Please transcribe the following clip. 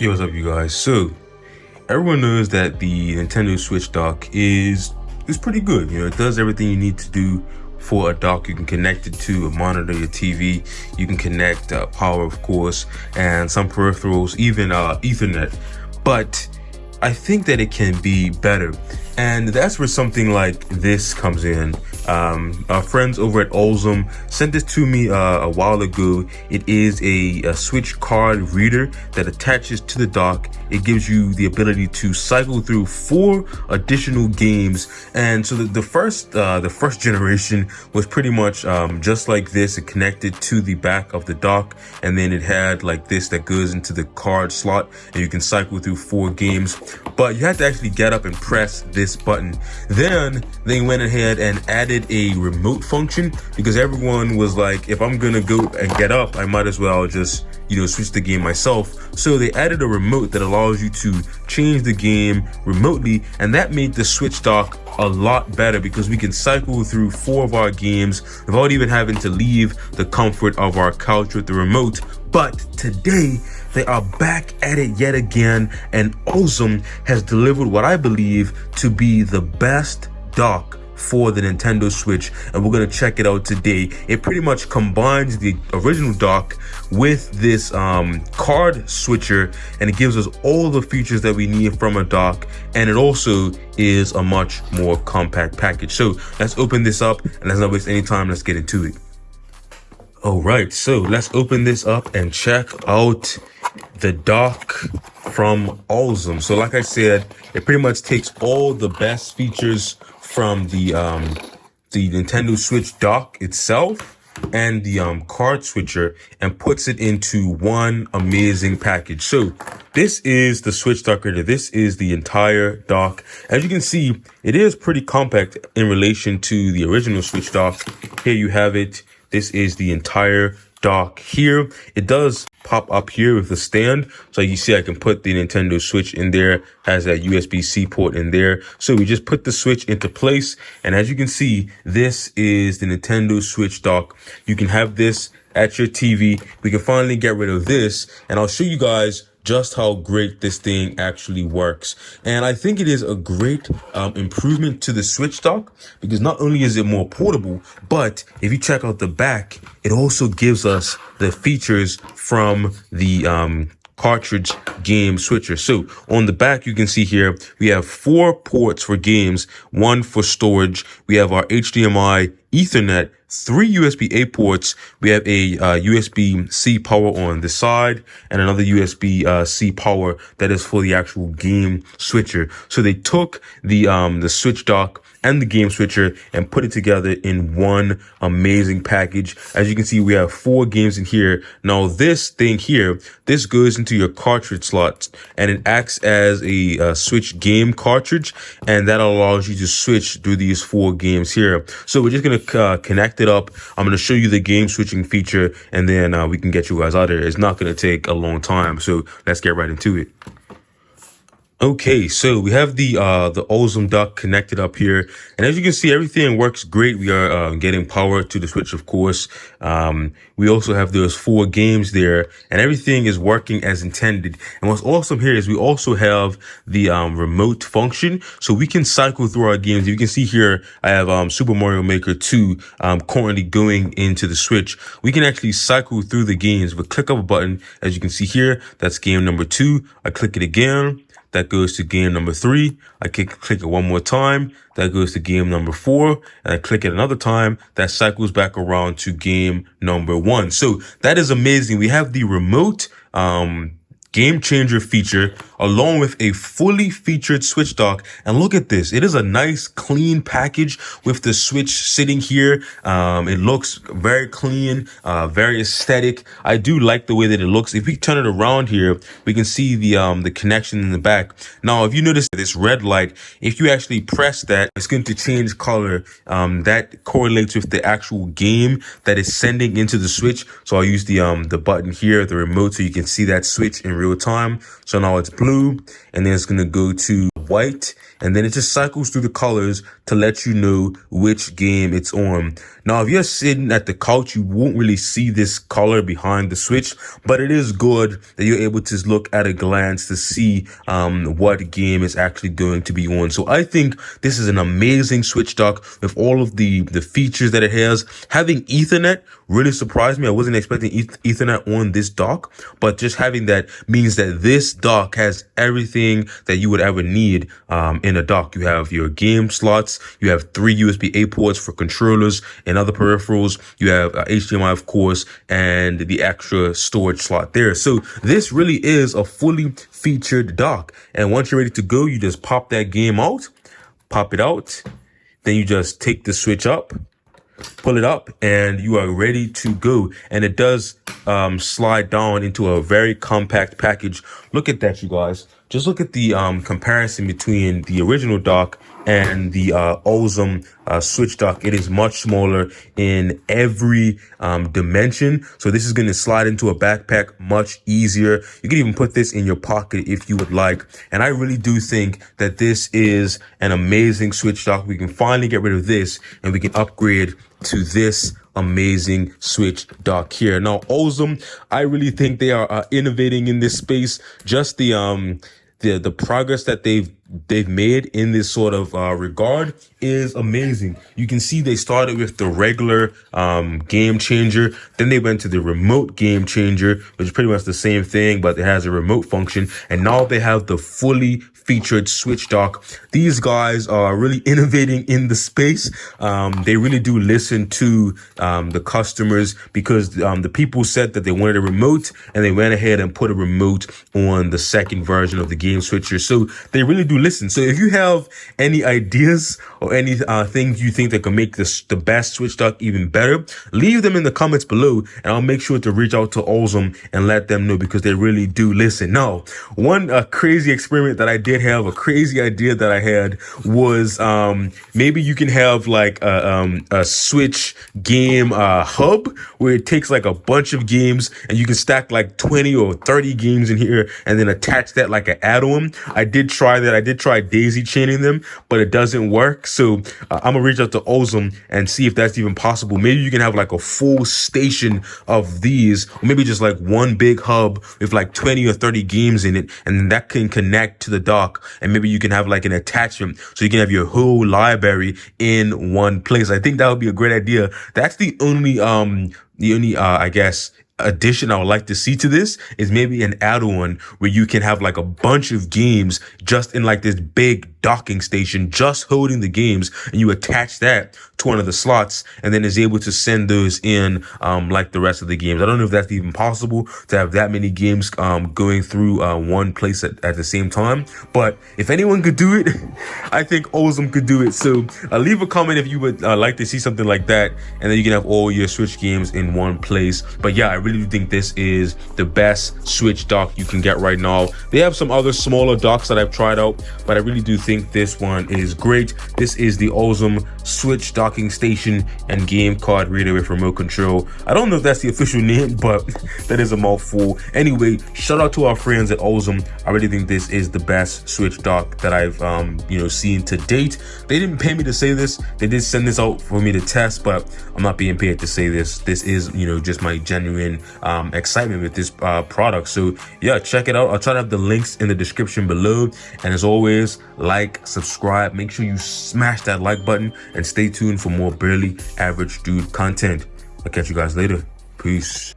Yo, what's up, you guys? So, everyone knows that the Nintendo Switch dock is pretty good. You know, it does everything you need to do for a dock. You can connect it to a monitor, your TV. You can connect power, of course, and some peripherals, even Ethernet. But I think that it can be better, and that's where something like this comes in. Our friends over at Olzum sent this to me a while ago. It is a Switch card reader that attaches to the dock. It gives you the ability to cycle through 4 additional games, and so the first generation was pretty much just like this. It connected to the back of the dock, and then it had like this that goes into the card slot, and you can cycle through 4 games. But you have to actually get up and press this button. Then they went ahead and added a remote function, because everyone was like, if I'm gonna go and get up, I might as well just, you know, switch the game myself. So they added a remote that allows you to change the game remotely, and that made the Switch dock a lot better, because we can cycle through 4 of our games without even having to leave the comfort of our couch with the remote. But today they are back at it yet again, and Olzum has delivered what I believe to be the best dock for the Nintendo Switch, and we're going to check it out today. It pretty much combines the original dock with this card switcher, and it gives us all the features that we need from a dock, and it also is a much more compact package. So let's open this up, and let's not waste any time. Let's get into it. All right, so let's open this up and check out the dock from Olzum. So like I said, it pretty much takes all the best features from the Nintendo Switch dock itself and the card switcher, and puts it into one amazing package. So this is the Switch dock reader. This is the entire dock. As you can see, it is pretty compact in relation to the original Switch dock. Here you have it. This is the entire dock here. It does pop up here with the stand. So you see, I can put the Nintendo Switch in there, has that USB-C port in there. So we just put the Switch into place. And as you can see, this is the Nintendo Switch dock. You can have this at your TV. We can finally get rid of this, and I'll show you guys just how great this thing actually works. And I think it is a great improvement to the Switch dock, because not only is it more portable, but if you check out the back, it also gives us the features from the cartridge game switcher. So on the back, you can see here, we have 4 ports for games, 1 for storage. We have our HDMI, Ethernet, 3 USB-A ports. We have a USB-C power on the side, and another USB-C power that is for the actual game switcher. So they took the Switch dock and the game switcher and put it together in one amazing package. As you can see, we have 4 games in here. Now this thing here, this goes into your cartridge slots, and it acts as a Switch game cartridge, and that allows you to switch through these 4 games here. So we're just gonna connect it up. I'm gonna show you the game switching feature, and then we can get you guys out of there. It's not gonna take a long time, so let's get right into it. Okay, so we have the Olzum dock connected up here, and as you can see, everything works great. We are getting power to the Switch, of course. We also have those 4 games there, and everything is working as intended. And what's awesome here is we also have the remote function, so we can cycle through our games. You can see here, I have Super Mario Maker 2 currently going into the Switch. We can actually cycle through the games with click of a button. As you can see here, that's game number 2. I click it again. That goes to game number 3. I click it one more time. That goes to game number 4. And I click it another time. That cycles back around to game number 1. So that is amazing. We have the remote game changer feature along with a fully featured Switch dock. And look at this. It is a nice clean package with the Switch sitting here. It looks very clean, very aesthetic. I do like the way that it looks. If we turn it around here, we can see the connection in the back. Now, if you notice this red light, if you actually press that, it's going to change color. That correlates with the actual game that is sending into the Switch. So I'll use the button here, the remote, so you can see that switch in real time. So now it's blue, and then it's going to go to white, and then it just cycles through the colors to let you know which game it's on. Now, if you're sitting at the couch, you won't really see this color behind the switch, but it is good that you're able to look at a glance to see what game is actually going to be on. So I think this is an amazing switch dock with all of the features that it has. Having Ethernet really surprised me. I wasn't expecting Ethernet on this dock, but just having that means that this dock has everything that you would ever need in a dock. You have your game slots, you have 3 USB-A ports for controllers and other peripherals, you have HDMI, of course, and the extra storage slot there. So this really is a fully featured dock. And once you're ready to go, you just pop that game out, pop it out, then you just take the switch up, pull it up, and you are ready to go. And it does slide down into a very compact package. Look at that, you guys. Just look at the comparison between the original dock and the Osm switch dock. It is much smaller in every dimension. So this is going to slide into a backpack much easier. You can even put this in your pocket if you would like. And I really do think that this is an amazing switch dock. We can finally get rid of this and we can upgrade to this amazing switch dock here. Now, Osm, I really think they are innovating in this space. Just the progress that they've made in this sort of regard is amazing. You can see they started with the regular game changer, then they went to the remote game changer, which is pretty much the same thing, but it has a remote function, and now they have the fully featured switch dock. These guys are really innovating in the space. They really do listen to the customers, because the people said that they wanted a remote, and they went ahead and put a remote on the second version of the game switcher. So they really do listen. So if you have any ideas or any things you think that can make this the best switch dock even better, leave them in the comments below, and I'll make sure to reach out to Osm and let them know, because they really do listen. Now, one crazy experiment that I did have, a crazy idea that I had, was maybe you can have like a Switch game hub where it takes like a bunch of games, and you can stack like 20 or 30 games in here and then attach that like an add-on. I did try that. I did try daisy chaining them, but it doesn't work. So I'm gonna reach out to Osm and see if that's even possible. Maybe you can have like a full station of these, or maybe just like one big hub with like 20 or 30 games in it, and that can connect to the dock, and maybe you can have like an attachment so you can have your whole library in one place. I think that would be a great idea. That's the only I guess addition I would like to see to this, is maybe an add-on where you can have like a bunch of games just in like this big docking station, just holding the games, and you attach that to one of the slots, and then is able to send those in like the rest of the games. I don't know if that's even possible to have that many games going through one place at the same time, but if anyone could do it, I think Osm could do it. So leave a comment if you would like to see something like that, and then you can have all your Switch games in one place. But yeah, I really do think this is the best Switch dock you can get right now. They have some other smaller docks that I've tried out, but I really do think this one is great. This is the Osm Switch docking station and game card reader with remote control. I don't know if that's the official name, but that is a mouthful. Anyway, shout out to our friends at Osm. I really think this is the best Switch dock that I've seen to date. They didn't pay me to say this. They did send this out for me to test, but I'm not being paid to say this. This is just my genuine excitement with this product. So yeah, check it out. I'll try to have the links in the description below, and as always, like, subscribe, make sure you smash that like button, and stay tuned for more Barely Average Dude content. I'll catch you guys later. Peace.